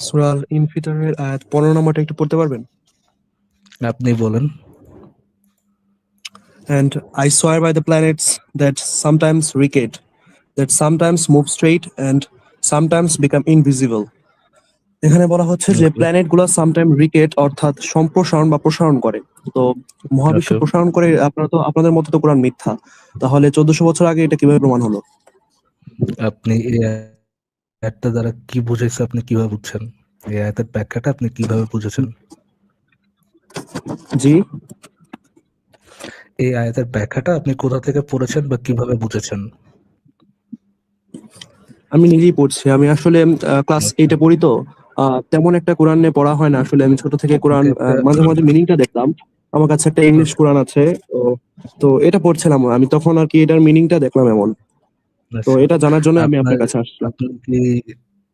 সূরা আল ইনফিতরের আয়াত 15 নম্বরটা একটু পড়তে পারবেন? আপনি বলেন। And I swear by the planets that sometimes recede, that sometimes move straight and sometimes become invisible. এখানে বলা হচ্ছে যে ওকে, প্ল্যানেট গুলো সামটাইম রিকেট অর্থাৎ সম্প্রসারণ বা প্রসারণ করে। তো মহাবিশ্ব ওকে। প্রসারণ করে, আপনাদের মতে তো কোরআন মিথ্যা, তাহলে 1400 বছর আগে এটা কিভাবে প্রমাণ হলো? আপনি এই আয়াতটা দ্বারা কি বুঝাইছে আপনি কিভাবে বুঝছেন? এই আয়াতের ব্যাখ্যাটা আপনি কিভাবে বুঝেছেন? জি, এই আয়াতের ব্যাখ্যাটা আপনি কোথা থেকে পড়েছেন বা কিভাবে বুঝেছেন? আমি নিজেই পড়ছি। আমি আসলে ক্লাস আচ্ছা, 8 এ পড়ি তো। তেমন একটা কোরআন নিয়ে পড়া হয় না আসলে। আমি ছোট থেকে কোরআন আপনাকে একটা মাঝে, মাঝে মিনিংটা দেখতাম। আমার কাছে একটা ইংলিশ ওকে, কোরআন আছে। তো তো এটা পড়ছিলাম। আমি তখন আরকি এটার মিনিংটা দেখলাম এমন। তো আচ্ছা। এটা জানার জন্য আমি আপনার আপনার কাছে আসছি। আপনার কি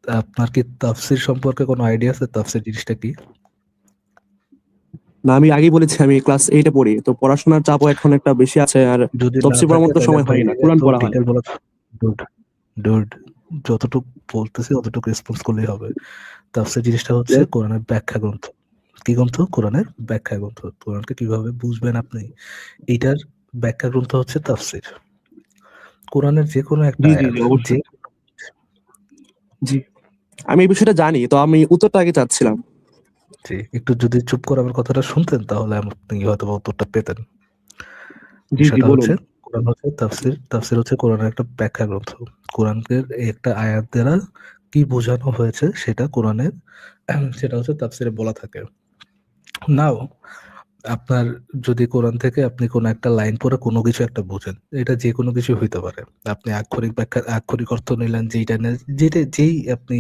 আপনার কি তাফসীর সম্পর্কে কোনো আইডিয়া আছে? তাফসীর জিনিসটা কি? না, আমি আগেই বলেছি আমি ক্লাস 8 এ পড়ি। তো পড়াশোনার চাপও এখন একটা বেশি আছে। আর যদি না তাফসীর পড়ার থাকে মতো তাহলে সময় ভাই হয় না। কোরআন এত পড়া হয়। ডিটেইল বলা ডুড, ডুড যতটুকু বলতেছি অতটুকু রেসপন্স করলেই হবে। তাফসীর জিনিসটা হচ্ছে Yes? কোরআনের ব্যাখ্যা গ্রন্থ। কি গ্রন্থ? কোরআনের ব্যাখ্যা গ্রন্থ। কোরআনকে কিভাবে বুঝবেন আপনি? এইটার ব্যাখ্যা গ্রন্থ হচ্ছে তাফসীর। কোরআনের যেকোনো একটা জি, জি, আয়াত জি, যে অবশ্যই। জি। আমি এই বিষয়টা জানি। তো আমি উত্তরটা আগে চাচ্ছিলাম। জি, একটু যদি চুপ করে আমার কথাটা শুনতেন তাহলে আপনি হয়তোবা উত্তরটা পেতেন। জি, জি, বিষয়টা বলুন। হচ্ছে কোরআন হচ্ছে তাফসীর, তাফসীর হচ্ছে কোরআনের একটা ব্যাখ্যা গ্রন্থ। কোরআনের এই একটা আয়াত দ্বারা কি বোঝানো হয়েছে সেটা কোরআনের সেটা হচ্ছে তাফসীরে বলা থাকে। নাও আপনার যদি কোরআন থেকে আপনি কোনো একটা লাইন পড়ে কোনো কিছু একটা বোঝেন, এটা যেকোনো কিছু হইতে পারে। আপনি আক্ষরিক ব্যাখ্যা আক্ষরিক অর্থ নিলেন যেইটা নেন যেই আপনি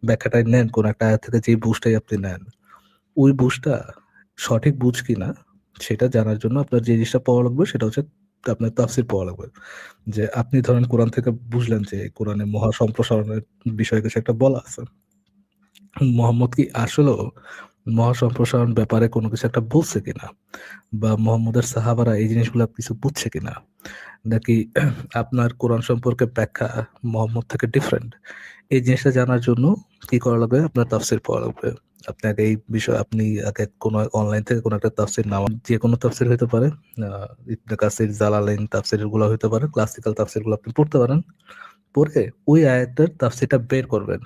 ব্যাখ্যাটাই নেন কোন একটা আয়াত থেকে যেই বুঝটাই আপনি নেন, ওই বুঝটা সঠিক বুঝ কিনা সেটা জানার জন্য আপনার যে জিনিসটা পড়া লাগবে সেটা হচ্ছে আপনার তাফসীর পড়া লাগবে। যে আপনি ধরেন কোরআন থেকে বুঝলেন যে কোরআনে মহা সম্প্রসারণের বিষয়ে কিছু একটা বলা আছে। মোহাম্মদ কি আসলেও মহা সম্প্রসারণ ব্যাপারে কোনো কিছু একটা বলছে কিনা? বা মোহাম্মদের সাহাবারা এই জিনিসগুলা কিছু বুঝছে কিনা? নাকি আপনার কোরআন সম্পর্কে ব্যাখ্যা মোহাম্মদ থেকে ডিফারেন্ট? এই জিনিসটা জানার জন্য কি করা লাগবে? আপনার তাফসীর পড়া লাগবে। আপনি আগে এই বিষয়ে আপনি আগে কোনো অনলাইন থেকে কোনো একটা তাফসীর নামান। যেকোনো তাফসীর হইতে পারে। আ ইবনে কাসির, জালালাইন তাফসীর এগুলা হইতে পারে। ক্লাসিক্যাল তাফসীরগুলো আপনি পড়তে পারেন। পড়ে ওই আয়াতের তাফসীরটা বের করবেন।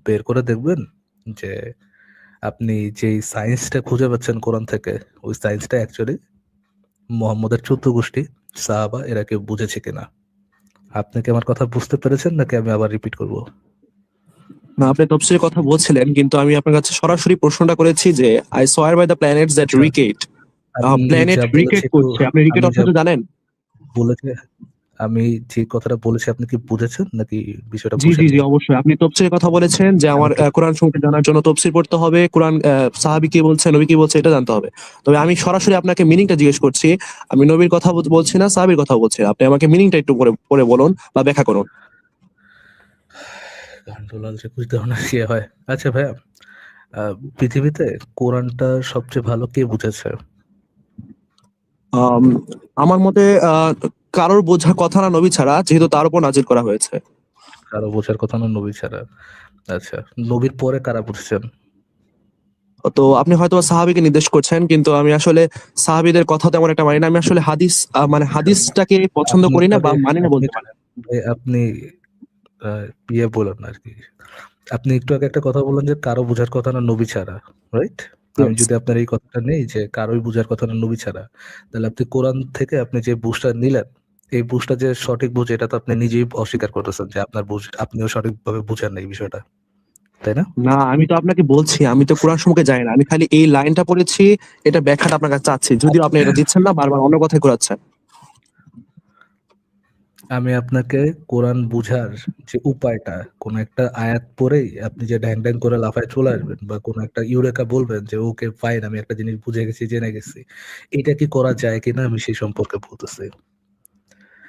বের করে দেখবেন যে আপনি যেই সায়েন্সটা খুঁজে পাচ্ছেন কোরআন থেকে, ওই সায়েন্সটা অ্যাকচুয়ালি মুহাম্মদের ১৪ গোষ্ঠী সাহাবা এরা কেউ বুঝেছে কিনা? আপনি কি আমার কথা বুঝতে পেরেছেন নাকি আমি আবার রিপিট করব? না, আপনি তফসিলের কথা বলছিলেন, কিন্তু আমি আপনার কাছে সরাসরি প্রশ্নটা করেছি যে I swear by the planets that আচ্ছা, recede. আমি প্ল্যানেট যা বলেছি রিকেট একটু করছে। আপনি রিকেট আমি যা অর্থটা জানেন? বলেছি আমি যে কথাটা বলেছি আপনি কি বুঝেছেন নাকি বিষয়টা জি, জি, জি, বুঝেননি? অবশ্যই। আপনি তফসিরের কথা বলেছেন যে আমি আমার একটু কোরআন সম্পর্কে জানার জন্য তফসির পড়তে হবে। কোরআন সাহাবী কি বলছে, নবী কি বলছে এটা জানতে হবে। তবে আমি সরাসরি আপনাকে মিনিংটা জিজ্ঞেস করছি। আমি নবীর কথা বলছি না, সাহাবীর কথা বলছি। আপনি আমাকে মিনিংটা একটু পড়ে পড়ে বলুন বা ব্যাখ্যা করুন। গান্ডোলাল যে বুঝতে না কি হয়। আচ্ছা ভাইয়া, আ পৃথিবীতে কোরআনটা সবচেয়ে ভালো কে বুঝেছে? আম আমার মতে কারোর বোঝার কথা না নবী ছাড়া, যেহেতু তার উপর নাজিল করা হয়েছে। কারো বোঝার কথা না নবী ছাড়া। আচ্ছা, নবীর পরে কারা বুঝেছেন? তো আপনি হয়তোবা সাহাবীকে নির্দেশ করছেন, কিন্তু আমি আসলে সাহাবীদের কথা তেমন একটা মানি না। আমি আসলে হাদিস মানে আচ্ছা, হাদিসটাকে পছন্দ আপনি করি একটু না বা আগে মানি না আপনি বলতে একটু পারেন। ভাই আপনি আ ইয়ে বললেন আরকি। আপনি একটু আগে একটা কথা বললেন যে কারো বুঝার কথা না নবী ছাড়া, রাইট? আমি ইয়েস। যদি আপনার এই কথাটা নেই যে কারোই বুঝার কথা না নবী ছাড়া, তাহলে আপনি কোরআন থেকে আপনি যে বুঝটা নিলেন, এই বুঝটা যে সঠিক বুঝ এটা তো আপনি নিজেই অস্বীকার করতেছেন যে আপনার বুঝ আপনিও সঠিকভাবে বুঝেন না এই বিষয়টা। তাই না? না, আমি তো আপনাকে বলছি, আমি তো কোরআন সম্পর্কে জানি না। আমি খালি এই লাইনটা পড়েছি, এটা ব্যাখ্যাটা আপনার কাছে চাচ্ছি। যদিও আপনি এটা দিচ্ছেন না, বারবার অন্য কথায় ঘোরাচ্ছেন। আমি আপনাকে কোরআন বুঝার যে উপায়টা, কোন একটা আয়াত পড়েই আপনি যে ঢ্যাং, ঢ্যাং করে লাফায় চলে আসবেন বা কোন একটা ইউরেকা বলবেন যে ওকে ফাইন আমি একটা জিনিস বুঝে গেছি, জেনে গেছি। এটা কি করা যায় কিনা আমি সেই সম্পর্কে বলতেছি।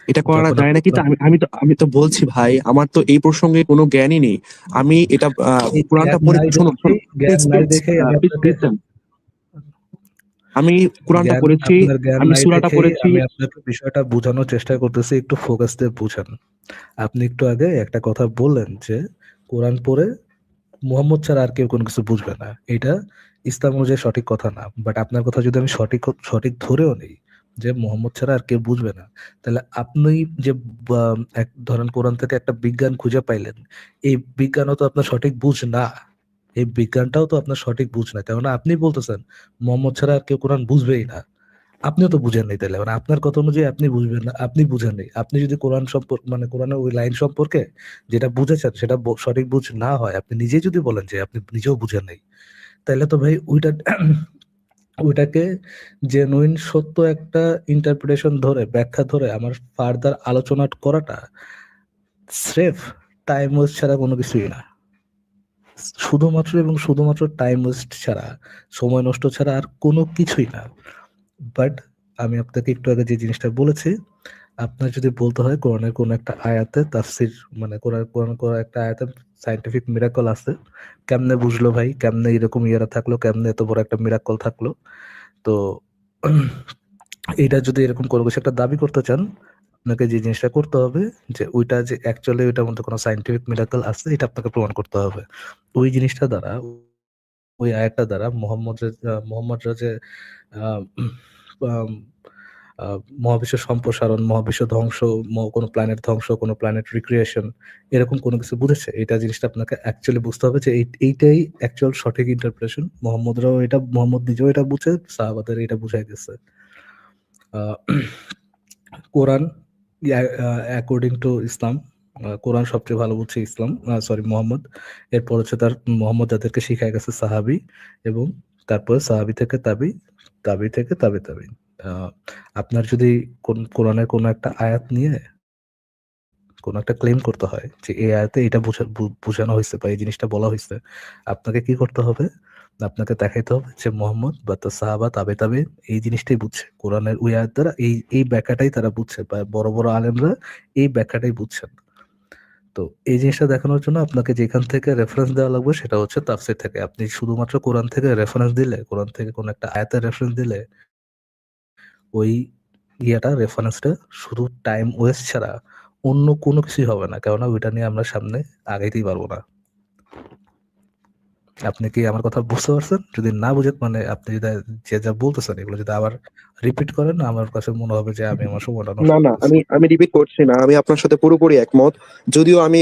এটা করা যখন যায় আপনি নাকি? তা আমি তো বলছি ভাই, আমার তো এই প্রসঙ্গে কোনো জ্ঞানই নেই। আমি এটা এই কোরআনটা জ্ঞান পড়ে নাই শুনুন, শুনুন। দেখেই জ্ঞান নাই দেখেই আমি প্লিজ আপনাকে লিসেন। আমি কোরআনটা জ্ঞান পড়েছি, আপনার জ্ঞান আমি নাই সূরাটা দেখেই পড়েছি। আমি আপনাকে বিষয়টা বোঝানোর চেষ্টা করতেছি, একটু ফোকাস দিয়ে বুঝান। আপনি একটু আগে একটা কথা বললেন যে কোরআন পড়ে মুহাম্মদ ছাড়া আর কেউ কোনো কিছু বুঝবে না, এটা ইসলাম অনুযায়ী সঠিক কথা না। বাট আপনার কথা যদি আমি সঠিক সঠিক ধরেও নেই যে মুহাম্মদ ছাড়া আর কেউ বুঝবে না, তাহলে আপনি যে এক ধরেন কোরআন থেকে একটা বিজ্ঞান খুঁজে পাইলেন, এই বিজ্ঞানও তো আপনার সঠিক বুঝ না। এই বিজ্ঞানটাও তো আপনার সঠিক বুঝ না, কেননা আপনি বলতেছেন মোহাম্মদ ছাড়া আর কেউ কোরআন বুঝবেই না। আপনিও তো বুঝেন নাই, তাহলে মানে আপনার কথা অনুযায়ী আপনি বুঝবেন না, আপনি বুঝেন নাই। আপনি যদি কোরআন সম্পর্কে মানে কোরআনের ওই লাইন সম্পর্কে যেটা বুঝেছেন সেটা সঠিক বুঝ না হয়, আপনি নিজেই যদি বলেন যে আপনি নিজেও বুঝেন নাই, তাহলে তো ভাই ওইটা ওইটাকে জেনুইন সত্য একটা ইন্টারপ্রিটেশন ধরে ব্যাখ্যা ধরে আমার ফার্দার আলোচনা করাটা স্রেফ টাইম ওয়েস্ট ছাড়া কোনো কিছুই না। শুধুমাত্র এবং শুধুমাত্র টাইম ওয়েস্ট ছাড়া, সময় নষ্ট ছাড়া আর কোনো কিছুই না। বাট আমি আপনাকে একটু আগে যে জিনিসটা বলেছি, আপনার যদি বলতে হয় কোরআনের কোন একটা আয়াতে তাফসির মানে কোন একটা আয়াতে সায়েন্টিফিক মিরাকল আছে, কেমনে বুঝলো ভাই, কেমনে এরকম ইয়ারা থাকলো, কেমনে এত বড় একটা মিরাকল থাকলো, তো এটা যদি এরকম কোনো কিছু একটা দাবি করতে চান, আপনাকে যে জিনিসটা করতে হবে যে ওইটা যে অ্যাকচুয়ালি ওইটার মধ্যে কোনো সায়েন্টিফিক মিরাকল আছে এটা আপনাকে প্রমাণ করতে হবে। ওই জিনিসটা দ্বারা, ওই আয়াতটা দ্বারা মোহাম্মদরা যে আহ, আম, মহাবিশ্ব সম্প্রসারণ, মহাবিশ্ব ধ্বংস, কোনো প্ল্যানেট ধ্বংস, কোনো প্ল্যানেট রিক্রিয়েশন, এরকম কোনো কিছু বুঝেছে, এটা জিনিসটা আপনাকে অ্যাকচুয়ালি বুঝতে হবে যে এইটাই অ্যাকচুয়াল সঠিক ইন্টারপ্রিটেশন। মোহাম্মদ নিজেও এটা বুঝে, সাহাবাদের এটা বুঝাই গেছে। আহ, কোরআন অ্যাকর্ডিং টু ইসলাম, কোরআন সবচেয়ে ভালো বুঝছে ইসলাম, সরি মোহাম্মদ। এরপর হচ্ছে তার মোহাম্মদ যাদেরকে শিখাই গেছে সাহাবি, এবং তারপরে সাহাবি থেকে তাবি, তাবি থেকে তাবি তাবি। আহ, আপনার যদি কোরআনের কোনো একটা আয়াত নিয়ে কোনো একটা ক্লেম করতে হয় যে এই আয়াতে এটা বোঝানো হয়েছে বা এই জিনিসটা বলা হয়েছে, আপনাকে কি করতে হবে? আপনাকে দেখাইতে হবে যে মোহাম্মদ বা তার সাহাবা তাবে তাবে এই জিনিসটাই বুঝছে, কোরআনের ওই আয়াত দ্বারা এই এই ব্যাখ্যাটাই তারা বুঝছে, বা বড় বড় আলেমরা এই ব্যাখ্যাটাই বুঝছেন। তো এই জিনিসটা দেখানোর জন্য আপনাকে যেখান থেকে রেফারেন্স দেওয়া লাগবে সেটা হচ্ছে তাফসীর থেকে। আপনি শুধুমাত্র কোরআন থেকে রেফারেন্স দিলে, কোরআন থেকে কোনো একটা আয়াতের রেফারেন্স দিলে, ওই রেফারেন্সটা শুধু টাইম ওয়েস্ট ছাড়া অন্য কোনো কিছুই হবে না, কেননা ওইটা নিয়ে আমরা সামনে আগাইতেই পারবো না। আপনি কি আমার কথা বুঝতে পারছেন? যদি না বুঝেন, মানে আপনি যদি যে যা বলতেছেন এগুলো যদি আবার রিপিট করেন, আমার কাছে মনে হবে যে আমি আমার সময়টা নষ্ট না না, করতেছি। আমি রিপিট করছি না, আমি আপনার সাথে পুরোপুরি একমত। যদিও আমি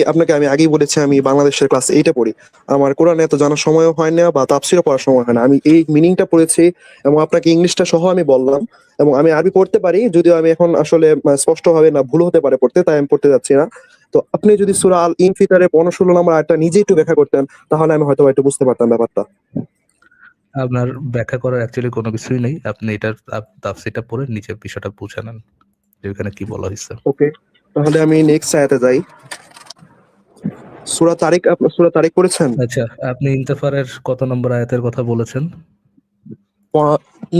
আগেই বলেছি আমি বাংলাদেশের ক্লাস 8-এ পড়ি, আমার কোরআন এত জানার সময়ও হয় না বা তাফসীরও পড়ার সময় হয় না। আমি এই মিনিংটা পড়েছি এবং আপনাকে ইংলিশটা সহ আমি বললাম, এবং আমি আরবি পড়তে পারি, যদিও আমি এখন আসলে স্পষ্ট হবে না, ভুল হতে পারে পড়তে, তাই আমি পড়তে যাচ্ছি না। তো আপনি যদি সূরা আল ইনফিতারের 15-16 নম্বর আয়াতটা নিজে একটু ব্যাখ্যা করতেন, তাহলে আমি হয়তো একটু বুঝতে পারতাম ব্যাপারটা। আপনার ব্যাখ্যা করার অ্যাকচুয়ালি কোনো কিছুই নেই, আপনি এটার তাফসীরটা পড়ে নিজের বিষয়টা বুঝে নেন যে ওখানে কি বলা হয়েছে। ওকে, তাহলে আমি নেক্সট আয়াতে যাই। সূরা তারিক পড়েছেন? আচ্ছা, আপনি ইন্তেফারের কত নম্বর আয়াতের কথা বলেছেন?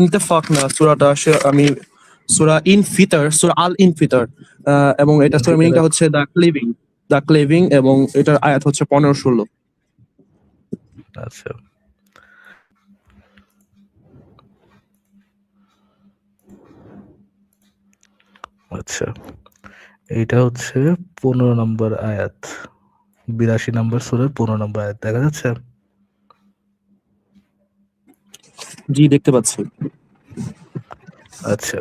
ইনতেফাক না, আমি সূরা ইনফিতার, সূরা আল ইনফিতার, এবং এটা সূরা মিনিংটা ইনফিতারের, হচ্ছে দা ক্লেভিং, এবং এটার আয়াত হচ্ছে 15-16। আচ্ছা আচ্ছা, এইটা হচ্ছে 15 নম্বর আয়াত, 82 নম্বর সূরার 15 নম্বর আয়াত দেখা যাচ্ছে। জি, দেখতে পাচ্ছি। আচ্ছা,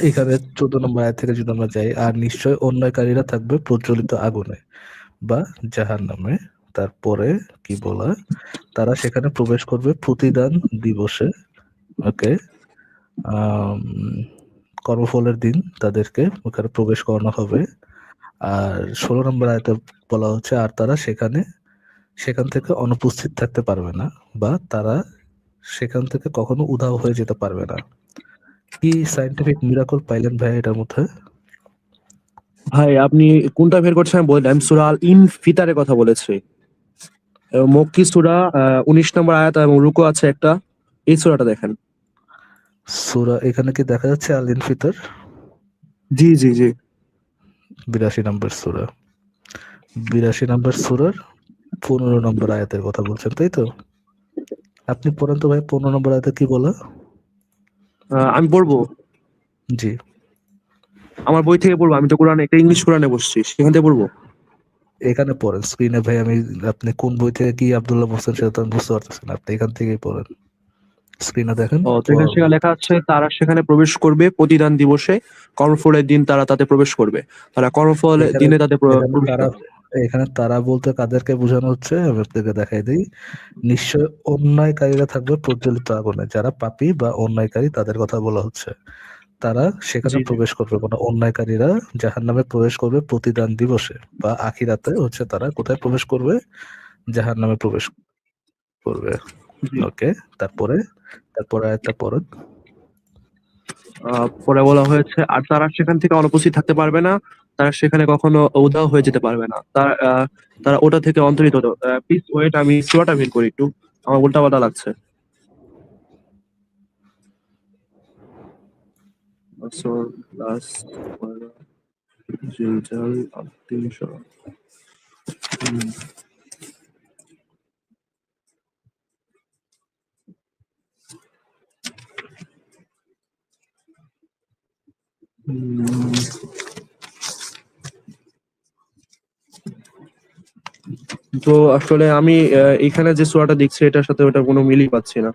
এখানে 14 নম্বর আয়াত থেকে যদি আমরা যাই, আর নিশ্চয় অন্যায়কারীরা থাকবে প্রজ্বলিত আগুনে বা জাহান্নামে, তারপরে কি বলা, তারা সেখানে প্রবেশ করবে প্রতিদান দিবসে। ওকে, আম, কর্মফলের দিন তাদেরকে ওখানে প্রবেশ করানো হবে। আর 16 নম্বর আয়াতে বলা হচ্ছে আর তারা সেখান থেকে অনুপস্থিত থাকতে পারবে না, বা তারা সেখান থেকে কখনো উধাও হয়ে যেতে পারবে না। কি সায়েন্টিফিক মিরাকল পাইলেন ভাই এটার মধ্যে? ভাই, আপনি কোনটা বের করছেন আমি বললাম, সূরা আল ইনফিতারের কথা বলেছি। মক্কি সূরা, 19 নম্বর আয়াত এবং রুকু আছে একটা, এই সূরাটা দেখেন। সূরা এখানে কি দেখা যাচ্ছে আল ইনফিতর? জি জি জি। 82 নম্বর সূরা, 82 নম্বর সূরার 15 নম্বর আয়াতের কথা বলছেন, তাই তো? আপনি পড়েন তো ভাই, 15 নম্বর আয়াতে কি বলা? আমি পড়বো, জি, আমার বই থেকে পড়বো, আমি তো কোরআনে একটা ইংলিশ কোরআনে বসছি, সেখান থেকে পড়বো। এখানে পড়েন স্ক্রিনে ভাই। আপনি কোন বই থেকে কি আব্দুল্লাহ বলছেন সেটা তো আমি বুঝতে পারতেছি না, আপনি এখান থেকেই পড়েন, স্ক্রিনে দেখেন। ও তো এখানে সেখানে লেখা আছে তারা সেখানে প্রবেশ করবে প্রতিদান দিবসে, কর্মফলের দিন তারা তাতে প্রবেশ করবে। তারা কর্মফল এখানে দিনে তাতে এখানে প্রবেশ তারা করবে। এখানে তারা বলতে কাদেরকে বোঝানো হচ্ছে আমি আপনাকে দেখাই দিই। নিশ্চয় অন্যায়কারীরা থাকবে প্রজ্বলিত আগুনে, যারা পাপী বা অন্যায়কারী তাদের কথা বলা হচ্ছে। তারা সেখানে জি জি। প্রবেশ করবে, কোনো অন্যায়কারীরা জাহান্নামে প্রবেশ করবে প্রতিদান দিবসে বা আখিরাতে হচ্ছে তারা কোথায় প্রবেশ করবে, জাহান্নামে প্রবেশ করবে। জি। ওকে, তারপরে তারপরে আয়াতটা পড়েন। পরে বলা হয়েছে আর তারা সেখান থেকে অনুপস্থিত থাকতে পারবে না, তারা সেখানে কখনো উধাও হয়ে যেতে পারবে না, তারা ওটা থেকে অন্তরিত হতো। প্লিজ ওয়েট, আমি সুরাটা বের করি একটু, আমার উল্টাপাল্টা লাগছে। বছর লাস্ট জিলজাল ৩০০। তো আসলে আমি এখানে যে সূরাটা দেখছি এটার সাথে ওটার কোনো মিলই পাচ্ছি না।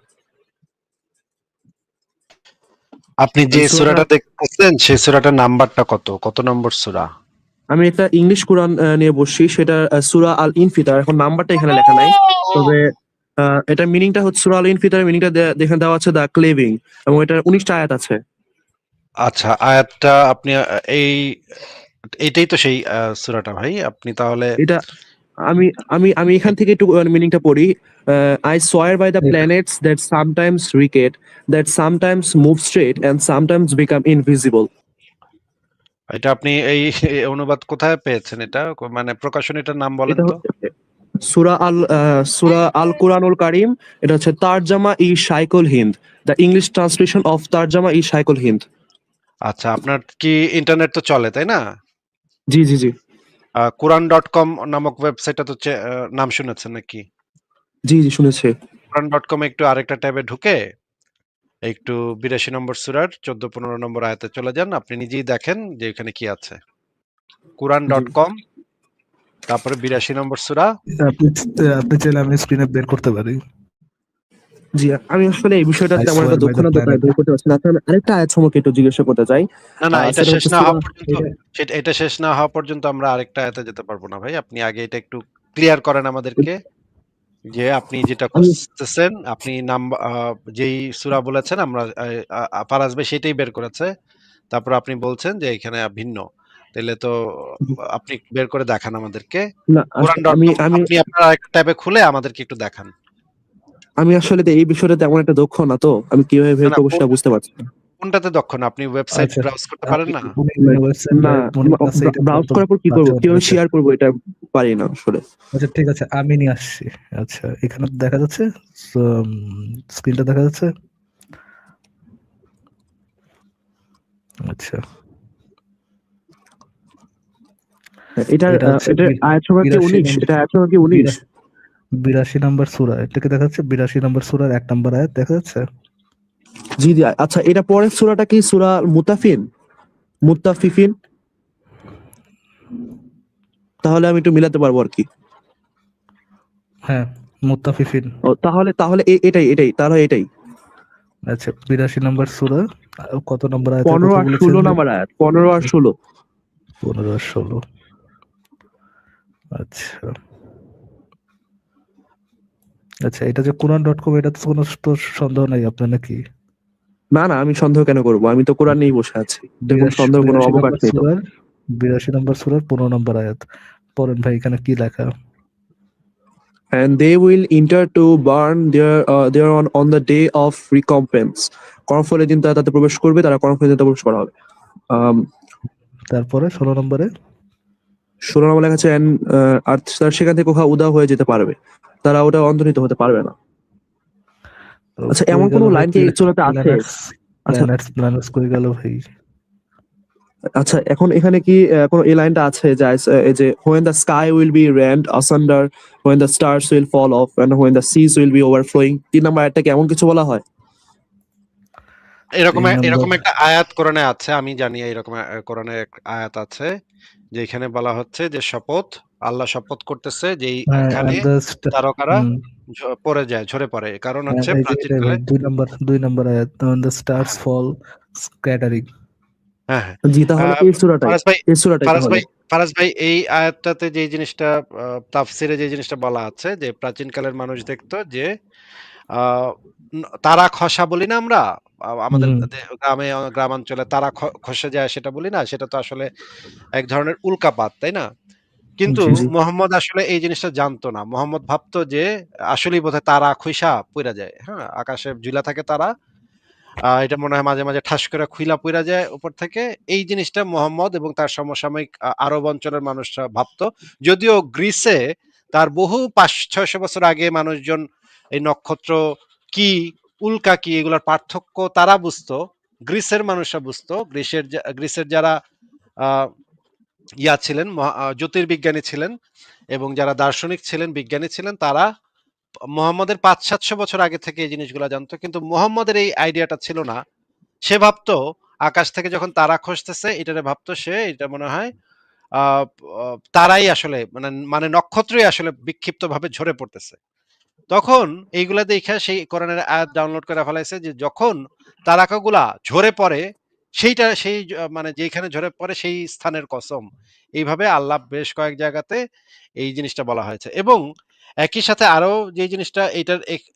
আপনি আমি যে সূরাটা সূরাটা দেখতেছেন সেই সূরাটার নাম্বারটা কত? কত নম্বর সূরা? আমি একটা ইংলিশ কোরআন নিয়ে বসছি, সেটা সূরা আল ইনফিতার। এখন নাম্বারটা এখানে লেখা নাই, তবে এটার মিনিংটা হচ্ছে সূরা আল ইনফিতারের মিনিংটা দেখে দেওয়া আছে দ্য ক্লেভিং, এবং এটার 19টা আয়াত আছে। আচ্ছা, আয়াতটা আপনি এইটাই তো সেই সূরাটা ভাই। আপনি তাহলে এটা আমি আমি আমি এখান থেকে একটু মিনিংটা পড়ি। আই সোয়ার বাই দ্য এটা planets that sometimes rickets, that sometimes move straight and sometimes become invisible. এটা আপনি এই অনুবাদ কোথায় পেয়েছেন এটা? মানে প্রকাশনীটার নাম বলেন এটা তো? হচ্ছে সূরা আল কুরআনুল কারীম। এটা হচ্ছে Tarjama e Shaikhul Hind, the English translation of Tarjama e Shaikhul Hind. আচ্ছা, আপনার কি ইন্টারনেট তো চলে, তাই না? জি জি জি। quran.com নামক ওয়েবসাইটটা তো নাম শুনেছেন নাকি? জি জি শুনেছি। quran.com এ একটু আরেকটা ট্যাবে ঢুকে একটু ৮২ নম্বর সূরার ১৪-১৫ নম্বর আয়াতে চলে যান। আপনি নিজেই দেখেন যে এখানে কি আছে। জি quran.com তারপরে ৮২ নম্বর সূরা। আপনি আপনি চাইলে আমি স্ক্রিনে বের করতে পারি। জি। আমি আসলে এই বিষয়টা আই তেমন সোয়ার একটা বাই দক্ষ দ্য না, তো তাই প্ল্যানেট। বের করতে পারছি না। তাহলে আরেকটা আয়াত সম্পর্কে একটু জিজ্ঞাসা করতে চাই। না, না, এটা সেটা শেষ হচ্ছে না সূরা হওয়া পর্যন্ত এটা শেষ না হওয়া পর্যন্ত আমরা আরেকটা আয়াতে যেতে পারবো না ভাই। আপনি আগে এটা একটু ক্লিয়ার করেন আমাদেরকে যে আপনি যেটা আমি খুঁজতেছেন, আপনি যেই সূরা বলেছেন আমরা ফারাজ ভাই সেটাই বের করেছে। তারপর আপনি বলছেন যে এখানে ভিন্ন। তাইলে তো আপনি বের করে দেখান আমাদেরকে। না আমি quran.com আমি আপনি আপনার আরেকটা ট্যাবে খুলে আমাদেরকে একটু দেখান। আমি আসলে এই বিষয়টা তেমন একটা দক্ষ না, তো আমি কিভাবে না, বের না, করবো সেটা বুঝতে পারছি না। কোনটাতে দক্ষ না? আপনি ওয়েবসাইট আচ্ছা, ব্রাউজ করতে পারেন না? উনি Like, ওয়েবসাইট না, উনার কাছে এটা ব্রাউজ প্রথম করার পর কি করবো, মাধ্যমে কিভাবে রয়েছে। শেয়ার করবো, এটা পারি না আসলে। আচ্ছা ঠিক আছে, আমি নিয়ে আসছি। আচ্ছা, এখানে দেখা যাচ্ছে, স্ক্রিনটা দেখা যাচ্ছে। আচ্ছা, এটা হচ্ছে এটার আয়াত সংখ্যা কি 82 19? নম্বর, এটা আয়াত সংখ্যা কি 19? 82 নম্বর সূরা। এটাকে দেখা যাচ্ছে 82 নম্বর সূরার 1 নম্বর আয়াত দেখা যাচ্ছে। জি জি। আচ্ছা, এটা পরের সূরাটা কি সূরা মুত্তাফিফিন? তাহলে আমি একটু মিলাতে পারবো আর কি। হ্যাঁ, মুত্তাফিফিন। ও তাহলে তাহলে এটাই তাহলে এটাই। আচ্ছা, 82 নম্বর সূরা। কত নম্বর আয়াতের 15 কথা আর বলেছেন 16 ভাই? নাম্বার আয়াত, 15 আর 16। 15 আর 16। আচ্ছা আচ্ছা, এটা যে quran.com, এটা তো কোনো তো সন্দেহ নাই আপনার নাকি? না না, আমি সন্দেহ কেন করবো? আমি তো কোরআন নিয়েই বসে আছি, এটা কোনো সন্দেহের কোনো 82 অবকাশ নম্বর নেই তো। সূরার 82 নম্বর সূরার 15 নম্বর আয়াত পড়েন ভাই, এখানে কি লেখা? And they will enter to burn thereon on the day of recompense. কর্মফলের দিন তারা তাতে প্রবেশ করবে, তারা কর্মফলের দিন তাতে প্রবেশ করা হবে। তারপরে 16 নম্বরে 16 নম্বর লেখা আছে আর তারা সেখান থেকে কোথাও উধাও হয়ে যেতে পারবে, তারা ওটা অন্তর্হিত হতে পারবে না। আচ্ছা, কই এমন গেল কোনো ভাই? লাইন কি এই সূরাতে আছে? প্ল্যানেটস আচ্ছা প্ল্যানেটস কই গেল ভাই? আচ্ছা, এখন এখানে কি কোনো এই লাইনটা আছে যে এই যে when the sky will be rent asunder, when the stars will fall off, and when the seas will be overflowing? 3 নম্বর আয়াতটা কি এমন কিছু বলা হয়? এরকম 3 নম্বর এরকম একটা আয়াত কোরআনে আছে, আমি জানি এরকম কোরআনে এক আয়াত আছে যে এখানে বলা হচ্ছে যে শপথ আল্লাহ শপথ করতেছে যে হ্যাঁ, এইখানে and the তারকারা হুম, পড়ে যায়, ঝরে পড়ে। কারণ হ্যাঁ, হচ্ছে এই যে এটাই প্রাচীনকালে ভাই 2 নম্বর আয়াত, when the stars হ্যাঁ, fall scattering. হ্যাঁ, হ্যাঁ। জি, তাহলে আহ, এই সূরাটাই, ফারাজ ভাই এই সূরাটাই ফারাজ তাহলে। ভাই ফারাজ ভাই এই আয়াতটাতে যে জিনিসটা তাফসিরে যে জিনিসটা বলা আছে যে প্রাচীনকালের মানুষ দেখতো যে আহ, তারা খসা বলি না আমরা, আমাদের হুম, গ্রামাঞ্চলে তারা খসে যায় সেটা বলি না, সেটা তো আসলে এক ধরনের উল্কাপাত, তাই না? কিন্তু জি, জি। মোহাম্মদ আসলে এই জিনিসটা জানতো না। মোহাম্মদ ভাবতো যে আসলেই বোধহয় তারা খইসা পইড়া যায়। হ্যাঁ? আকাশে ঝুলা থাকে তারা। এটা মনে হয় মাঝে, মাঝে ঠাস করে খুইলা পইড়া যায় উপর থেকে। এই জিনিসটা মোহাম্মদ এবং তার সমসাময়িক আরব অঞ্চলের মানুষরা ভাবতো। যদিও গ্রিসে তার বহু ৫০০-৬০০ বছর আগে মানুষজন এই নক্ষত্র কি, উল্কা কি এগুলার পার্থক্য তারা বুঝতো। গ্রিসের মানুষরা বুঝতো। গ্রিসের যারা আ ছিলেন জ্যোতির্বিজ্ঞানী ছিলেন এবং যারা দার্শনিক ছিলেন, বিজ্ঞানী ছিলেন তারা মোহাম্মদের ৫০০-৭০০ বছর আগে থেকে এই জিনিসগুলা জানতো। কিন্তু মোহাম্মদের এই আইডিয়াটা ছিল না। সে ভাবতো আকাশ থেকে যখন তারা খসতেছে এটারে ভাবতো সে এটা মনে হয় আহ, তারাই আসলে মানে মানে নক্ষত্রই আসলে বিক্ষিপ্তভাবে ঝরে পড়তেছে। তখন এইগুলা দেখে সেই কোরআনের আয়াত ডাউনলোড করে ফেলাইছে যে যখন তারাকাগুলা ঝরে পড়ে সেইটা সেই মানে যেখানে ঝরে পড়ে সেই স্থানের কসম, এইভাবে আল্লাহ বেশ কয়েক জায়গাতে এই জিনিসটা বলা হয়েছে। এবং একই সাথে আরো যে জিনিসটা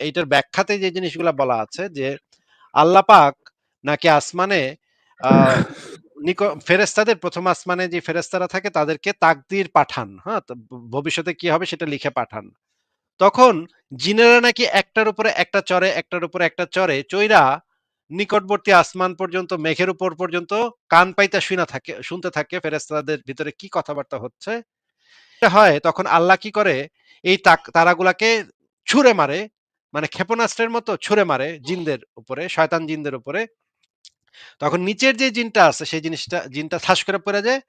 এইটার ব্যাখ্যাতে যে জিনিসগুলা বলা আছে যে আল্লাহ পাক নাকি আসমানে আহ ফেরেস্তাদের প্রথম আসমানে যে ফেরেস্তারা থাকে তাদেরকে তাকদীর পাঠান, হ্যাঁ, তো ভবিষ্যতে কি হবে সেটা লিখে পাঠান। তখন জিনেরা নাকি একটার উপরে একটা চড়ে, একটার উপরে একটা চড়ে চইরা নিকটবর্তী আসমান পর্যন্ত, মেঘের উপর পর্যন্ত কান পাইতা শুনতে থাকে ফেরেশতাদের ভিতরে কি কথাবার্তা হচ্ছে। এটা হয় তখন আল্লাহ কি করে এই তারাগুলাকে ছুঁড়ে মারে, মানে ক্ষেপণাস্ত্রের মতো ছুঁড়ে মারে জিনদের উপরে, শয়তান জিনদের উপরে। তখন নিচের যে জিনটা আছে সেই জিনটা ঠাস করে পড়ে যায়।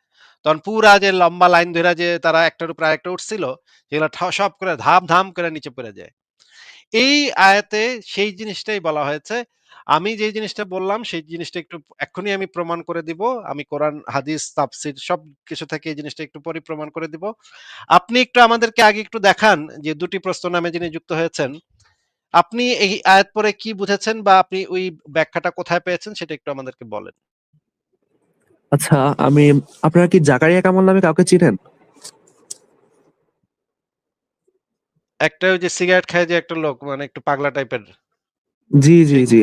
তখন পুরা যে লম্বা লাইন ধরে যে তারা একটার উপর আরেকটা উঠছিল সেগুলো সব করে ধাম ধাম করে নিচে পড়ে যায়। এই আয়াতে সেই জিনিসটাই বলা হয়েছে। আমি যে জিনিসটা বললাম সেই জিনিসটা একটু এক্ষুনি আমি প্রমাণ করে দিব। আমি কোরআন, হাদিস, তাফসীর সবকিছু থেকে এই জিনিসটা একটু পরে প্রমাণ করে দিব। আপনি একটু আমাদেরকে আগে একটু দেখান যে ২ টি প্রশ্ন নামে যিনি যুক্ত হয়েছেন। আপনি এই আয়াত পড়ে কি বুঝেছেন বা আপনি ওই ব্যাখ্যাটা কোথায় পেয়েছেন সেটা একটু আমাদেরকে বলেন। আচ্ছা, আমি আপনারা কি জাকারিয়া কামাল নামে কাউকে চিনেন? একটা ওই যে সিগারেট খায় যে একটা লোক মানে একটু পাগলা টাইপের জি, জি, সেই জি।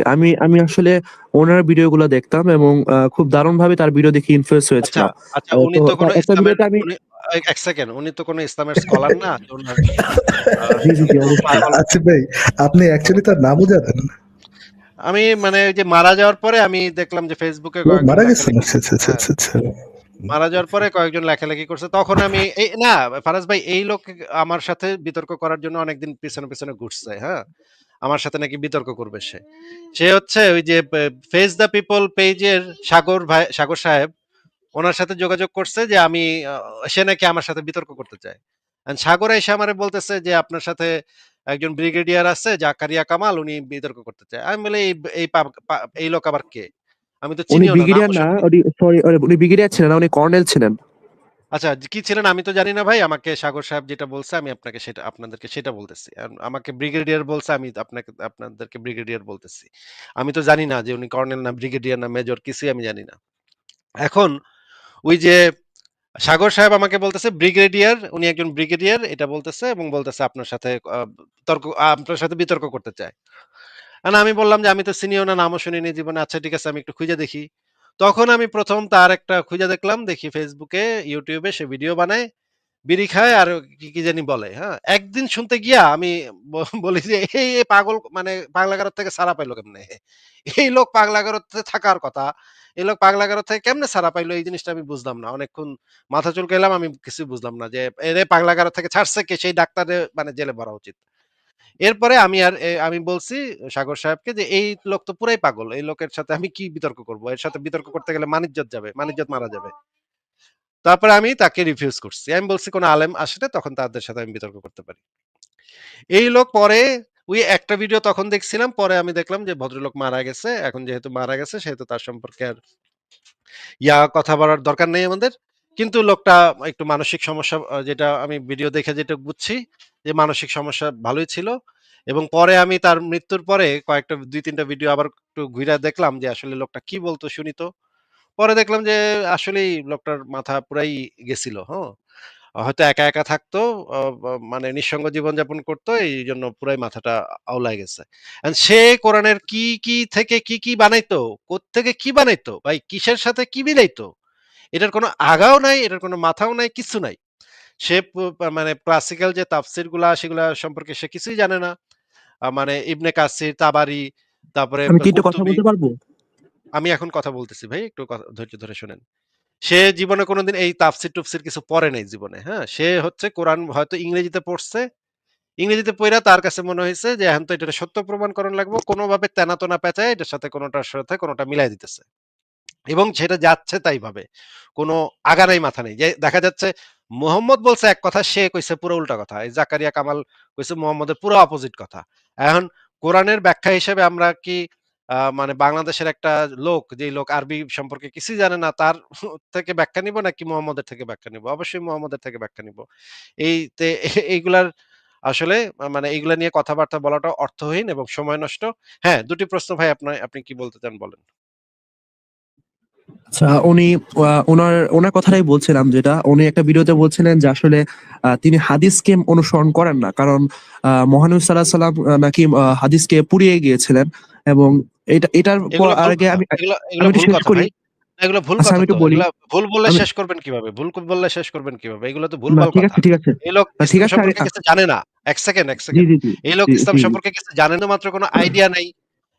আমি আসলে ওনার ভিডিওগুলো দেখতাম এবং খুব দারুণভাবে তার ভিডিও দেখে ইনফ্লুয়েন্স আচ্ছা, হয়েছিলাম। আচ্ছা উনি তো তো তার কোনো একটা ইসলামের ভিডিওতে আমি উনি ১ সেকেন্ড উনি তো কোনো ইসলামের স্কলার না। তো উনার আ জি, জি, জি, একটু অবশ্যই। পাগল। আসিফ ভাই, আপনি অ্যাকচুয়ালি তার নামও জানেন? আমি মানে ওই যে মারা যাওয়ার পরে আমি দেখলাম যে ফেসবুকে ও কয়েকজন মারা গেছেন? লেখালেখি আচ্ছা, করছে। আচ্ছা, আচ্ছা, হ্যাঁ, আচ্ছা, আচ্ছা। মারা যাওয়ার পরে কয়েকজন লেখালেখি করছে। তখন আমি এই না ফারাজ ভাই এই লোক আমার সাথে বিতর্ক করার জন্য অনেকদিন পিছনে, পিছনে ঘুরছে। হ্যাঁ? আমার সাথে নাকি বিতর্ক করবে সে। সে হচ্ছে ওই যে ফেস দ্য পিপল পেজের সাগর সাহেব উনার সাথে যোগাযোগ করছে যে আমি সে নাকি আমার সাথে বিতর্ক করতে চায়। সাগর এসে আমারে বলতেছে যে আপনার সাথে একজন ব্রিগেডিয়ার আছে জাকারিয়া কামাল উনি বিতর্ক করতে চায়। আমি বলি এই এই লোক আবার কে? আমি তো উনি চিনিও না, ব্রিগেডিয়ার নামও না, শুনিনি। সরি, উনি ব্রিগেডিয়ার ছিলেন না, উনি কর্নেল ছিলেন। আচ্ছা কি ছিলেন আমি তো জানি না ভাই। আমাকে সাগর সাহেব যেটা বলছে আমি আপনাদেরকে সেটা বলতেছি। আমাকে ব্রিগেডিয়ার বলছে আমি আপনাদেরকে ব্রিগেডিয়ার বলতেছি। আমি তো জানি না যে উনি কর্নেল না ব্রিগেডিয়ার না মেজর কিছুই আমি জানি না। এখন ওই যে সাগর সাহেব আমাকে বলতেছে ব্রিগেডিয়ার, উনি একজন ব্রিগেডিয়ার এটা বলতেছে এবং বলতেছে আপনার সাথে আপনার সাথে বিতর্ক করতে চায়। আমি বললাম যে আমি তো চিনিও না, নামও শুনিনি জীবনে। আচ্ছা ঠিক আছে আমি একটু খুঁজে দেখি। তখন আমি ১ম তার একটা খুঁজে দেখলাম, দেখি ফেসবুকে, ইউটিউবে সে ভিডিও বানায়, বিড়ি খায় আর কি, কি জানি বলে। হ্যাঁ? একদিন শুনতে গিয়া আমি বলি যে এই পাগল মানে পাগলাগারদ থেকে ছাড়া পাইলো কেমনে? এই লোক পাগলাগারদে থাকার কথা। এই লোক পাগলাগারদ থেকে কেমনে ছাড়া পাইলো এই জিনিসটা আমি বুঝলাম না। অনেকক্ষণ মাথা চুলকাইলাম আমি কিছুই বুঝলাম না যে এরে পাগলাগারদ থেকে ছাড়ছে কে? সেই ডাক্তারে মানে জেলে ভরা উচিত। এরপরে আমি বলছি সাগর সাহেবকে যে এই লোক তো পুরাই পাগল। এই লোকের সাথে আমি কি বিতর্ক করব? এর সাথে বিতর্ক করতে গেলে মানিজ্যত যাবে। মানিজ্যত মারা যাবে। তারপরে আমি তাকে রিফিউজ করছি। আমি বলছি কোন আলেম আসলে তখন তাদের সাথে আমি বিতর্ক করতে পারি। এই লোক পরে ওই একটা ভিডিও তখন দেখছিলাম। পরে আমি দেখলাম যে ভদ্রলোক মারা গেছে। এখন যেহেতু মারা গেছে সেহেতু তার সম্পর্কে আর কথা বলার দরকার নেই আমাদের। কিন্তু লোকটা একটু মানসিক সমস্যা, যেটা আমি ভিডিও দেখে যেটা বুঝছি যে মানসিক সমস্যা ভালোই ছিল। এবং পরে আমি তার মৃত্যুর পরে কয়েকটা ২-৩ টা ভিডিও আবার একটু ঘুইরা দেখলাম যে আসলে লোকটা কি বলতো শুনি তো। পরে দেখলাম যে আসলেই লোকটার মাথা পুরাই গেছিল, হ্যাঁ? হয়তো একা থাকতো, মানে নিঃসঙ্গ জীবনযাপন করতো। এইজন্য পুরাই মাথাটা আউলায় গেছে। সে কোরআনের কি থেকে কি বানাইতো, কোত্থেকে কি বানাইতো, ভাই কিসের সাথে কি মিলাইতো? এটার কোনো আগাও নাই, এটার কোনো মাথাও নাই, কিচ্ছু নাই। সে মানে ক্লাসিক্যাল যে তাফসীর গুলা সেগুলা সম্পর্কে সে কিছুই জানে না। মানে ইবনে কাসির, তাবারি, তারপরে আমি কি একটু কথা কুরতুবী। বলতে পারবো? আমি এখন কথা বলতেছি ভাই, একটু ধৈর্য ধরে শোনেন। সে জীবনে কোনোদিন এই তাফসীর-টুফসীর কিছু পড়ে নাই জীবনে, হ্যাঁ? সে হচ্ছে কোরআন হয়তো ইংরেজিতে পড়ছে। ইংরেজিতে পইড়া তার কাছে মনে হইছে যে এখন তো এটারে সত্য প্রমাণকরণ লাগবো। কোনোভাবে তেনা-তেনা পেঁচায় এটার সাথে কোনোটার সাথে কোনোটা মিলাই দিতেছে। এবং সেটা যাচ্ছে তাই ভাবে। কোনো আগা নাই মাথা নেই। যে দেখা যাচ্ছে মুহাম্মদ বলছে এক কথা, সে কইছে পুরো উল্টা কথা। এই জাকারিয়া কামাল কইছে মুহাম্মদের পুরো অপোজিট কথা। এখন কোরআনের ব্যাখ্যা হিসেবে আমরা কি মানে বাংলাদেশের একটা লোক, যেই লোক আরবি সম্পর্কে কিছুই জানে না, তার থেকে ব্যাখ্যা নিব নাকি মুহাম্মদের থেকে ব্যাখ্যা নিব? অবশ্যই মুহাম্মদের থেকে ব্যাখ্যা নিব। তে এইগুলার আসলে মানে এইগুলা নিয়ে কথাবার্তা বলাটা অর্থহীন এবং সময় নষ্ট। হ্যাঁ, ২ টি প্রশ্ন ভাই, আপনি কি বলতে চান বলেন? আচ্ছা, উনি ওনার কথাটাই বলছিলাম, যেটা উনি একটা ভিডিওতে বলছিলেন যে আসলে তিনি হাদিসকে অনুসরণ করেন না। কারণ মহানবী সাল্লাল্লাহু আলাইহি সাল্লাম নাকি হাদিসকে পুড়িয়ে গিয়েছিলেন। এবং এটার এগুলো ভুল আগে কথা। আমি এগুলো একটু ভুল শেষ কথা করি। ভাই। এগুলো ভুল আচ্ছা, কথা আমি তো। একটু বলি। এগুলা ভুল বললে আমি শেষ করবেন কিভাবে? ভুল বললে শেষ করবেন কিভাবে? এগুলো তো না, ভুলভাল ঠিক কথা। আছে, ঠিক আছে। এই লোক ঠিক ইসলাম আছে। সম্পর্কে কিছু জানে না। ১ সেকেন্ড, ১ জি, সেকেন্ড। জি, জি, এই লোক জি, ইসলাম জি, জি। সম্পর্কে কিছু জানে না মাত্র, কোনো আইডিয়া নাই।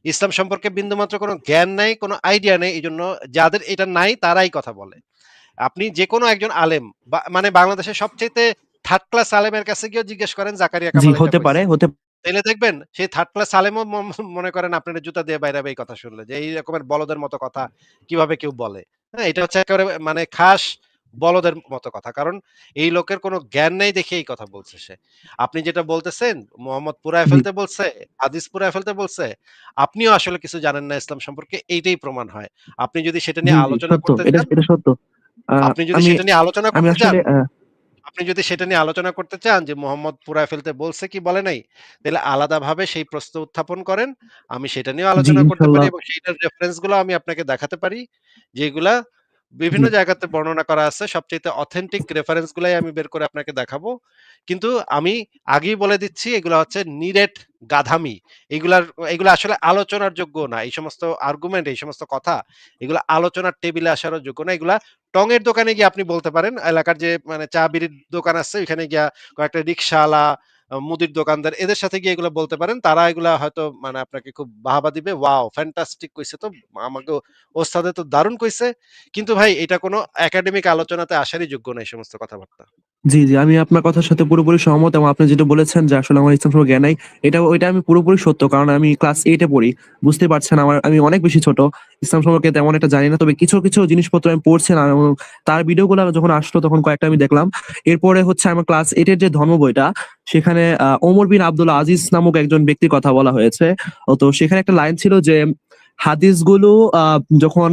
ইসলাম সম্পর্কে বিন্দুমাত্র কোনো জ্ঞান নাই, কোনো আইডিয়া নেই। এজন্য যাদের এটা নাই তারাই কথা বলে। আপনি যেকোনো একজন আলেম, মানে বাংলাদেশের সবচাইতে থার্ড ক্লাস আলেমের কাছে গিয়েও জিজ্ঞেস করেন জাকারিয়া জি, কামাল এটা হতে পারে, কইছে। হতে তাইলে দেখবেন সেই থার্ড ক্লাস আলেমও মনে করেন আপনার জুতা দিয়ে বাইরাবে এই কথা শুনলে। যে এই রকমের বলদের মতো কথা কিভাবে কেউ বলে। হ্যাঁ? এটা হচ্ছে একেবারে মানে খাস বলদের মতো কথা। কারণ এই লোকের কোনো জ্ঞান নেই দেখে এই কথা বলছে সে। আপনি যেটা বলতেছেন মুহাম্মদ পুড়ায় জি, ফেলতে বলছে, হাদিস পুড়ায় ফেলতে বলছে। আপনিও আসলে কিছু জানেন না ইসলাম সম্পর্কে, এইটাই প্রমাণ হয়। আপনি যদি সেটা জি, নিয়ে জি, আলোচনা সত্য। করতে এটা চান এটা সত্য। আ আপনি যদি আমি সেটা নিয়ে আলোচনা আমি করতে চান আসলে আপনি যদি সেটা নিয়ে আলোচনা করতে চান যে মোহাম্মদ পুড়ায় ফেলতে বলছে কি বলে নাই, তাহলে আলাদাভাবে সেই প্রশ্ন উত্থাপন করেন। আমি সেটা নিয়েও জি, আলোচনা করতে পারি ইনশাআল্লাহ। এবং সেইটার রেফারেন্স গুলো আমি আপনাকে দেখাতে পারি। যেগুলা জি, বিভিন্ন জায়গাতে বর্ণনা করা আছে। সবচাইতে অথেন্টিক রেফারেন্স গুলাই আমি বের করে আপনাকে দেখাবো। কিন্তু আমি আগেই বলে দিচ্ছি, এগুলা হচ্ছে নিরেট গাধামি। এগুলা আসলে আলোচনার যোগ্য না। এই সমস্ত আর্গুমেন্ট, এই সমস্ত কথা, এগুলা আলোচনার টেবিলে আসারও যোগ্য না। এগুলা টঙের দোকানে গিয়ে আপনি বলতে পারেন। এলাকার যে মানে চা বিড়ির দোকান আছে ওইখানে গিয়া কয়েকটা রিক্শাওয়ালা, মুদির দোকানদার, এদের সাথে গিয়ে এগুলা বলতে পারেন। তারা এগুলা হয়তো মানে আপনাকে খুব বাহবা দিবে। ওয়াও! ফ্যান্টাস্টিক কইছে তো। আমাকে ওস্তাদে তো দারুণ কইছে। কিন্তু ভাই এটা কোনো একাডেমিক আলোচনাতে আসারই যোগ্য না এই সমস্ত কথাবার্তা। জি, জি। আমি আপনার কথার সাথে পুরোপুরি সহমত, এবং আপনি যেটা বলেছেন যে আসলে আমার ইসলাম সম্পর্কে জ্ঞান নাই। ওইটা আমি পুরোপুরি সত্য। কারণ আমি ক্লাস 8 এ পড়ি। বুঝতেই পারছেন আমি অনেক বেশি ছোট। ইসলাম সম্পর্কে তেমন একটা জানি না। তবে কিছু জিনিসপত্র আমি পড়ছিলাম, এবং তার ভিডিওগুলো যখন আসলো তখন কয়েকটা আমি দেখলাম। এরপরে হচ্ছে আমার ক্লাস 8 এর যে ধর্ম বইটা, সেখানে ওমর বিন আব্দুল আজিজ নামক একজন ব্যক্তির কথা বলা হয়েছে। তো সেখানে একটা লাইন ছিল যে হাদিসগুলো আ যখন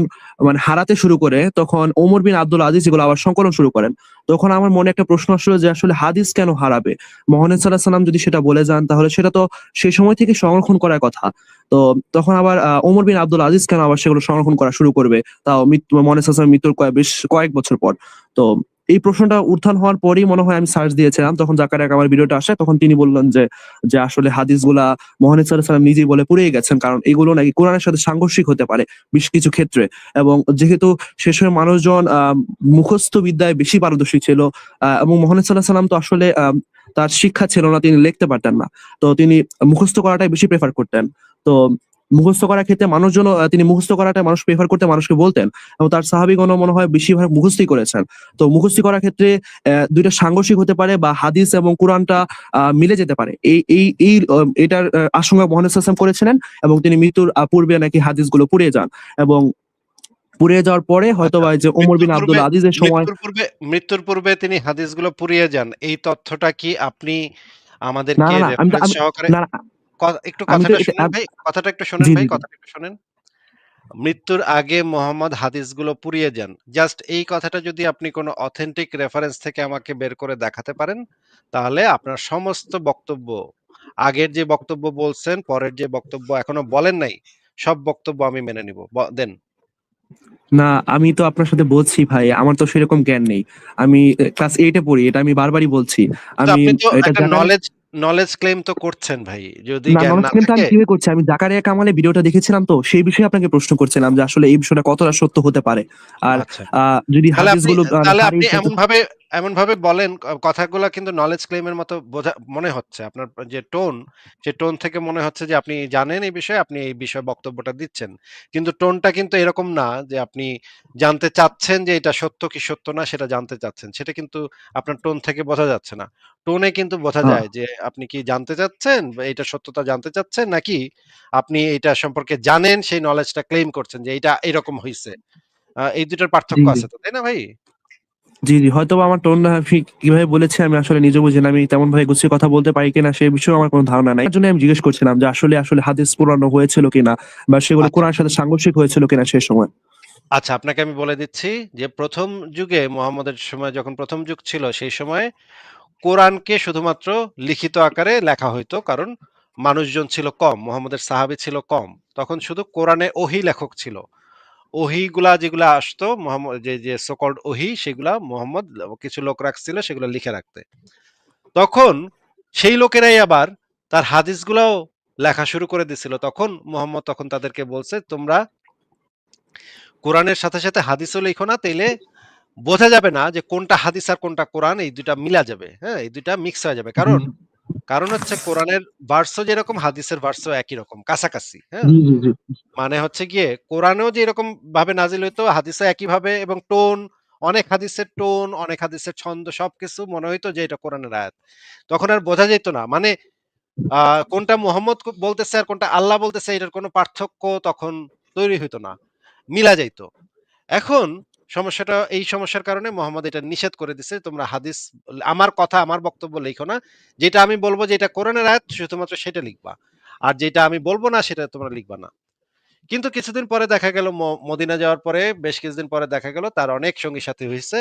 মানে হারাতে শুরু করে, তখন ওমর বিন আব্দুল আজিজ এগুলো আবার সংকলন শুরু করেন। তখন আমার মনে একটা প্রশ্ন আসলো যে আসলে হাদিস কেন হারাবে? মহানবী সাল্লাল্লাহু আলাইহি সাল্লাম যদি সেটা বলে যান, তাহলে সেটা তো সেই সময় থেকে সংরক্ষণ করার কথা। তো তখন আবার ওমর বিন আব্দুল আজিজ কেন আবার সেগুলো সংরক্ষণ করা শুরু করবে? তাও মহানবী সাল্লাল্লাহু আলাইহি সাল্লামের মৃত্যুর বেশ কয়েক বছর পর। তো এই প্রশ্নটা উত্থান হওয়ার পরেই মনে হয় আমি সার্চ দিয়েছিলাম। তখন জাকারিয়া কামাল ভিডিওটা আসে। তখন তিনি বললেন যে আসলে হাদিসগুলা মহানবী সাল্লাল্লাহু আলাইহি সাল্লাম নিজেই বলে পুড়িয়ে গেছেন। কারণ এগুলো নাকি কোরআনের সাথে সাংঘর্ষিক হতে পারে বেশ কিছু ক্ষেত্রে। এবং যেহেতু সে সময় মানুষজন মুখস্থ বিদ্যায় বেশি পারদর্শী ছিল, এবং মহানবী সাল্লাল্লাহু আলাইহি সাল্লাম তো আসলে তার শিক্ষা ছিল না, তিনি লিখতে পারতেন না। তো তিনি মুখস্থ করাটাই বেশি প্রেফার করতেন। তো মুখস্থ করার ক্ষেত্রে তিনি মুখস্থ করাটাই মানুষ প্রেফার করতে মানুষকে বলতেন, এবং তার সাহাবীগণও মনে হয় বেশিরভাগ মুখস্থই করেছেন। তো মুখস্থ করার ক্ষেত্রে ২ টা সাংঘর্ষিক হতে পারে, বা হাদিস এবং কোরআনটা মিলে যেতে পারে। এটার আশঙ্কা মহানবী সাল্লাল্লাহু আলাইহি ওয়াসাল্লাম করেছিলেন, এবং তিনি মৃত্যুর পূর্বে নাকি হাদিসগুলো পুড়িয়ে যান। এবং পুড়িয়ে যাওয়ার পরে আচ্ছা, হয়তোবা এই যে ওমর মৃত্যুর বিন পূর্বে আব্দুল আজিজের সময়। মৃত্যুর পূর্বে মৃত্যুর পূর্বে তিনি হাদিসগুলো পুড়িয়ে যান। এই তথ্যটা কি আপনি না, আমাদেরকে না, না। রেফারেন্স সহকারে না, না, একটু আমি তো কথাটা এটা শুনেন ভাই, কথাটা একটু শোনেন জি, ভাই, জি, জি। কথাটা একটু শোনেন। মৃত্যুর আগে মোহাম্মদ হাদিসগুলো পুড়িয়ে যান। জাস্ট এই কথাটা যদি আপনি কোনো অথেন্টিক রেফারেন্স থেকে আমাকে বের করে দেখাতে পারেন, তাহলে আপনার সমস্ত বক্তব্য, আগের যে বক্তব্য বলছেন, পরের যে বক্তব্য এখনো বলেন নাই, সব বক্তব্য আমি মেনে নিব। দেন। না, আমি তো আপনার সাথে বলছি ভাই, আমার তো সেরকম জ্ঞান নেই। আমি ক্লাস 8 এ পড়ি, এটা আমি বারবারই বলছি। তো আমি আপনি তো এটা একটা জাকারিয়া, নলেজ ক্লেম তো করছেন ভাই। যদি না জ্ঞান নলেজ না ক্লেমটা থাকে। আমি কিভাবে করছি, আমি জাকারিয়া কামালের ভিডিওটা দেখেছিলাম, তো সেই বিষয়ে আপনাকে প্রশ্ন করছিলাম যে আসলে এই বিষয়টা কতটা সত্য হতে পারে। আর আচ্ছা। যদি তাহলে আপনি হাদিসগুলো তাহলে আপনি হারিয়ে যেত। এমন ভাবে বলেন, কথাগুলা কিন্তু নলেজ ক্লেইমের মতো মনে হচ্ছে। আপনার যে টোন, সে টোন থেকে মনে হচ্ছে যে আপনি জানেন এই বিষয়ে, আপনি এই বিষয়ে বক্তব্যটা দিচ্ছেন। কিন্তু টোনটা কিন্তু এরকম না যে আপনি জানতে চাচ্ছেন যে এটা সত্য কি সত্য না সেটা জানতে চাচ্ছেন। সেটা কিন্তু আপনার টোন থেকে বোঝা যাচ্ছে না। টোনে কিন্তু বোঝা আহ, যায় যে আপনি কি জানতে চাচ্ছেন বা এটার সত্যতা জানতে চাচ্ছেন, নাকি আপনি এটা সম্পর্কে জানেন, সেই নলেজটা ক্লেইম করছেন যে এটা এরকম হইছে। এই ২ টার জি পার্থক্য জি আছে তো, তাই না ভাই? জি জি, হয়তো আমার টোন কিভাবে বলেছে আমি আসলে নিজে বুঝি না, আমি তেমন ভাবে গুছিয়ে কথা বলতে পারি কিনা সে বিষয়ে আমার কোনো ধারণা নাই। তার জন্য আমি জিজ্ঞেস করছিলাম যে আসলে আসলে হাদিস পুরানো হয়েছিল কিনা, বা সেগুলো আচ্ছা, কোরআনের সাথে সাংঘর্ষিক হয়েছিল কিনা সে সময়। আচ্ছা, আপনাকে আমি বলে দিচ্ছি যে ১ম যুগে মুহাম্মদের সময় যখন ১ম যুগ ছিল সেই সময়ে কোরআনকে শুধুমাত্র লিখিত আকারে লেখা হইতো। কারণ মানুষজন ছিল কম, মুহাম্মদের সাহাবী ছিল কম। তখন শুধু কোরআনে ওহী লেখক ছিল। ওহীগুলা যেগুলা আসতো মুহাম্মদ, যে সো কল্ড ওহী, সেগুলা মুহাম্মদ কিছু লোক রাখছিল সেগুলো লিখে রাখতে। তখন সেই লোকেরাই আবার তার হাদিসগুলাও লেখা শুরু করে দিছিল। তখন মুহাম্মদ তাদেরকে বলছে, তোমরা কোরআনের সাথে সাথে হাদিসও লিখো না, তাইলে বোঝা যাবে না যে কোনটা হাদিস আর কোনটা কোরআন, এই দুইটা মিলা যাবে। হ্যাঁ, এই দুইটা মিক্স হয়ে যাবে। জি কারণ কারণ হচ্ছে কোরআনের ভার্সও যেরকম হাদিসের ভার্সও একই রকম কাছাকাছি। হ্যাঁ, জি জি জি মানে হচ্ছে গিয়ে কোরআনেও যে এরকম ভাবে নাজিল হইতো হাদিসে একই ভাবে, এবং টোন, অনেক হাদিসের ছন্দ সবকিছু মনে হইতো যে এটা কোরআনের আয়াত। তখন আর বোঝা যেত না, মানে কোনটা মুহাম্মদ বলতেছে আর কোনটা আল্লাহ বলতেছে এটার কোনো পার্থক্য তখন তৈরি হইতো না, মিলা যাইতো। এখন এই সমস্যার কারণে মোহাম্মদ এটা নিষেধ করে দিছে, তোমরা হাদিস, আমার কথা, আমার বক্তব্য লিখো না। যেটা আমি বলবো যে এটা কোরআনের আয়াত, শুধুমাত্র সেটা লিখবা। আর যেটা আমি বলবো না সেটা তোমরা লিখবা না। কিন্তু কিছুদিন পরে দেখা গেল, মদিনা যাওয়ার পরে বেশ কিছুদিন পরে দেখা গেল তার অনেক সঙ্গী সাথী হয়েছে।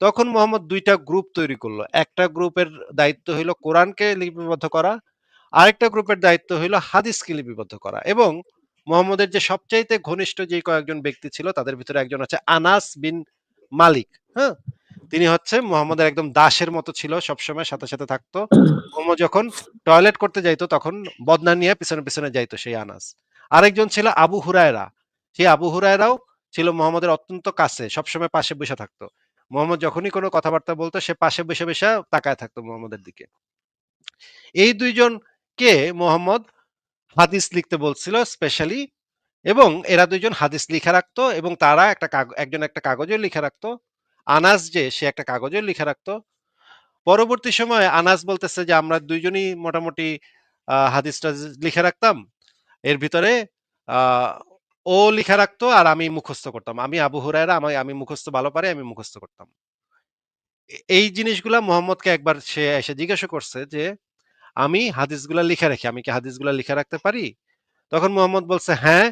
তখন মোহাম্মদ ২টা গ্রুপ তৈরি করলো। একটা গ্রুপের দায়িত্ব হইল কোরআনকে লিপিবদ্ধ করা, আরেকটা গ্রুপের দায়িত্ব হইল হাদিসকে লিপিবদ্ধ করা। এবং মুহাম্মদের যে সবচাইতে ঘনিষ্ঠ যে কয়েকজন ব্যক্তি ছিল তাদের ভিতরে একজন হচ্ছে আনাস বিন মালিক। হ্যাঁ, তিনি হচ্ছে মুহাম্মদের একদম দাসের মতো ছিল, সবসময় সাথে সাথে থাকতো। মুহাম্মদ যখন টয়লেট করতে যাইতো তখন বদনা নিয়ে পিছনে পিছনে যাইতো সেই আনাস। আরেকজন ছিল আবু হুরায়রা। সেই আবু হুরায়রাও ছিল মুহাম্মদের অত্যন্ত কাছে, সবসময় পাশে বসে থাকতো। মুহাম্মদ যখনই কোনো কথাবার্তা বলতো সে পাশে বসে বসে তাকায় থাকতো মুহাম্মদের দিকে। এই দুইজনকে মোহাম্মদ হাদিস লিখতে বলছিল স্পেশালি, এবং এরা দুইজন হাদিস লিখে রাখতো, এবং তারা একজন একটা কাগজে লিখে রাখতো। আনাস যে সে একটা কাগজে লিখে রাখতো। পরবর্তী সময়ে আনাস বলতেছে যে আমরা দুইজনই মোটামুটি হাদিস টাদিস লিখে রাখতাম। এর ভিতরে আহ, ও লিখে রাখতো আর আমি মুখস্থ করতাম। আমি আবু হুরায়রা, আমি মুখস্থ ভালো পারি, আমি মুখস্থ করতাম। এই জিনিসগুলা মোহাম্মদকে একবার সে এসে জিজ্ঞাসা করছে যে আমি হাদিসগুলা লিখে রাখি, আমি কি হাদিসগুলা লিখে রাখতে পারি? তখন মুহাম্মদ বলছে, হ্যাঁ,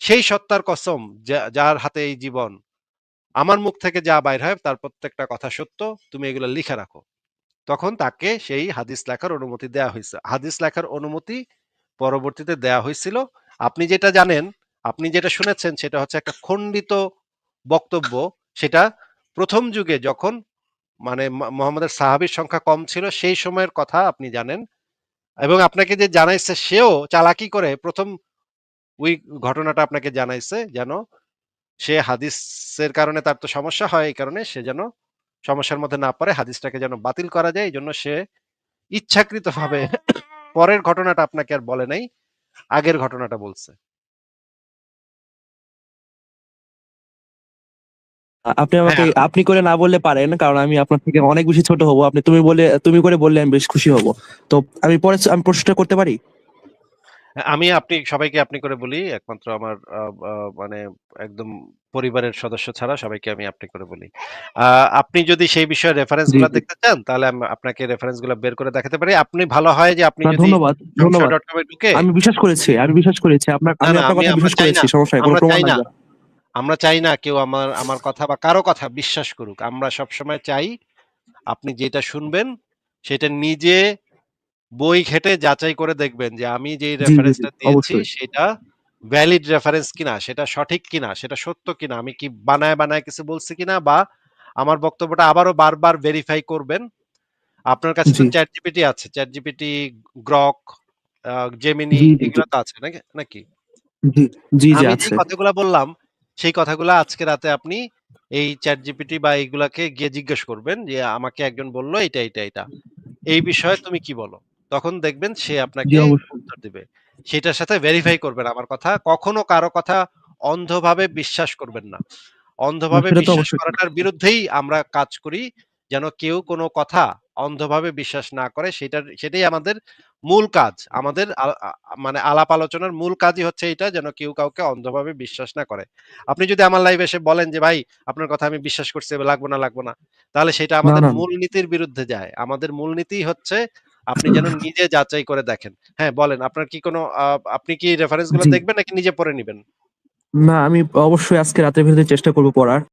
সেই সত্তার কসম যার হাতে এই জীবন, আমার মুখ থেকে যা বাইর হয় তার প্রত্যেকটা কথা সত্য, তুমি এগুলো লিখে রাখো। তখন তাকে সেই হাদিস লেখার অনুমতি দেয়া হয়েছে। হাদিস লেখার অনুমতি পরবর্তীতে দেয়া হয়েছিল। আপনি যেটা জানেন, আপনি যেটা শুনেছেন সেটা হচ্ছে একটা খণ্ডিত বক্তব্য। সেটা ১ম যুগে যখন, মানে মুহাম্মদের সাহাবীর সংখ্যা কম ছিল সেই সময়ের কথা আপনি জানেন। এবং আপনাকে যে জানাইছে সেও চালাকি করে ১ম ওই ঘটনাটা আপনাকে জানাইছে, যেন সে হাদিসের কারণে তার তো সমস্যা হয়, এই কারণে সে যেন সমস্যার মধ্যে না পড়ে, হাদিসটাকে যেন বাতিল করা যায়, এই জন্য সে ইচ্ছাকৃতভাবে পরের ঘটনাটা আপনাকে আর বলে নাই, আগের ঘটনাটা বলছে। আপনি আমাকে হ্যাঁ, আপনি করে না বললে পারেন, কারণ আমি আপনার থেকে অনেক বেশি ছোট হব। আপনি তুমি করে বললে আমি বেশ খুশি হব। তো আমি প্রশ্নটা করতে পারি? আমি আপনি সবাইকে আপনি করে বলি। একমাত্র আমার মানে একদম পরিবারের সদস্য ছাড়া সবাইকে আমি আপনি করে বলি। আ আপনি যদি সেই বিষয়ে রেফারেন্স জি, গুলা জি। দেখতে চান, তাহলে আপনাকে রেফারেন্স গুলা বের করে দেখাতে পারি। আপনি ভালো হয় যে আপনি না যদি ধন্যবাদ, ধন্যবাদ। সংশয়.com এ ঢুকে আমি বিশ্বাস করেছি। না, আমি না আপনার কথায় আমরা বিশ্বাস চাই না করেছি। সমস্যা নাই। কোন আমরা প্রমাণ চাই না লাগবে না। আমরা চাই না কেউ আমার কথা বা কারো কথা বিশ্বাস করুক। আমরা সবসময় চাই আপনি যেটা শুনবেন সেটা নিজে বই ঘেঁটে যাচাই করে দেখবেন যে আমি যেই জি, জি, জি। রেফারেন্সটা দিয়েছি অবশ্যই। সেটা ভ্যালিড রেফারেন্স কিনা, সেটা সঠিক কিনা, সেটা সত্য কিনা, আমি কি বানায় কিছু বলছি কিনা, বা আমার বক্তব্যটা আবারও বারবার ভেরিফাই করবেন। আপনার কাছে তো জি, ChatGPT আছে। ChatGPT, Grok, Gemini জি, জি, জি, এগুলো তো আছে নাকি? জি, জি, জি আমি যেই আছে। কথাগুলা বললাম, সেই কথাগুলা আজকে রাতে আপনি এই ChatGPT বা এইগুলাকে গিয়ে জিজ্ঞেস করবেন যে, "আমাকে একজন বলল এটা। এই বিষয়ে তুমি কি বলো?" তখন দেখবেন সে জি, আপনাকে অবশ্যই। উত্তর দিবে। সেটার সাথে ভেরিফাই করবেন আমার কথা। কখনো কারো কথা অন্ধভাবে বিশ্বাস করবেন না। না অন্ধভাবে সেটা তো বিশ্বাস অবশ্যই। করাটার বিরুদ্ধেই আমরা কাজ করি। যেন কেউ কোনো কথা অন্ধভাবে বিশ্বাস না করে, সেটাই আমাদের মূল কাজ। আমাদের আ আ মানে আলাপ আলোচনার মূল কাজই হচ্ছে এইটা, যেন কেউ কাউকে অন্ধভাবে বিশ্বাস না করে। আপনি যদি আমার লাইভে এসে বলেন যে, "ভাই আপনার কথা আমি বিশ্বাস করছি, লাগবো না।" তাহলে সেটা না, আমাদের না। মূলনীতির বিরুদ্ধে যায়। আমাদের মূলনীতিই হচ্ছে আপনি যেন নিজে যাচাই করে দেখেন। হ্যাঁ, বলেন আপনার কি কোনো আপনি কি রেফারেন্স গুলো জি। দেখবেন নাকি নিজে পড়ে নিবেন? না আমি অবশ্যই আজকে রাতের ভেতরে চেষ্টা করব পড়ার।